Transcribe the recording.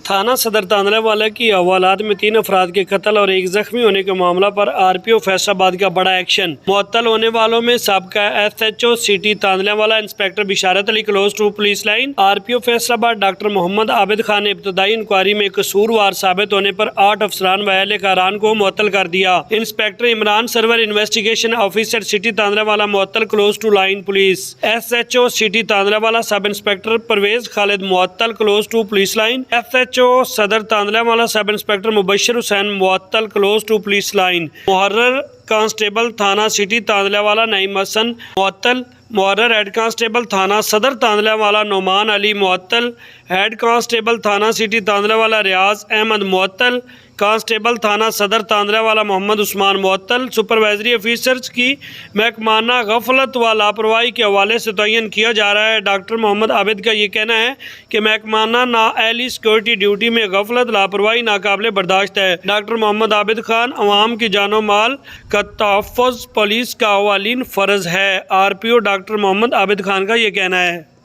थाना सदर तांदलावाला की हवालात में 3 अफराद के कत्ल और 1 जख्मी होने के मामला पर आरपीओ फैसलाबाद का बड़ा एक्शन। मुअत्तल होने वालों में साबका SHO city Tandlianwala inspector Basharat Ali close to police line. RPO Faisalabad doctor Muhammad Abid Khan ने इब्तदाई इंक्वायरी में कसूरवार साबित होने पर 8 अफसरान व अहलकारान को मुअत्तल कर दिया। Inspector Imran Sarwar investigation officer city Tandlianwala मुअत्तल close to line police. SHO city Tandlianwala sub inspector Pervez Khalid मुअत्तल close to police line. SHO Saddar Tandlianwala sub inspector Mubashir Hussain मुअत्तल क्लोज टू पुलिस लाइन। मुहर्रर कांस्टेबल थाना सिटी तांदलावाला नईम हसन मुअत्तल। मुहर्रर हेड कांस्टेबल थाना सदर तांदलावाला नोमान अली मुअत्तल। हेड कांस्टेबल थाना सिटी तांदलावाला रियाज अहमद मुअत्तल। कांस्टेबल थाना सदर तांदलावाला मोहम्मद उस्मान मुअत्तल। सुपरवाइजरी ऑफिसर्स की महकमाना गफलत व लापरवाही के हवाले से तयन किया जा रहा है। डॉक्टर मोहम्मद आबिद का ये कहना है कि महकमाना नाअहली सिक्योरिटी ड्यूटी में गफलत लापरवाही नाकाबिले बर्दाश्त है। डॉक्टर मोहम्मद आबिद खान अवाम की जानो माल का तहफ़्फ़ुज़ पुलिस का अवालीन फ़र्ज़ है। आरपीओ डॉक्टर मोहम्मद आबिद खान का ये कहना है।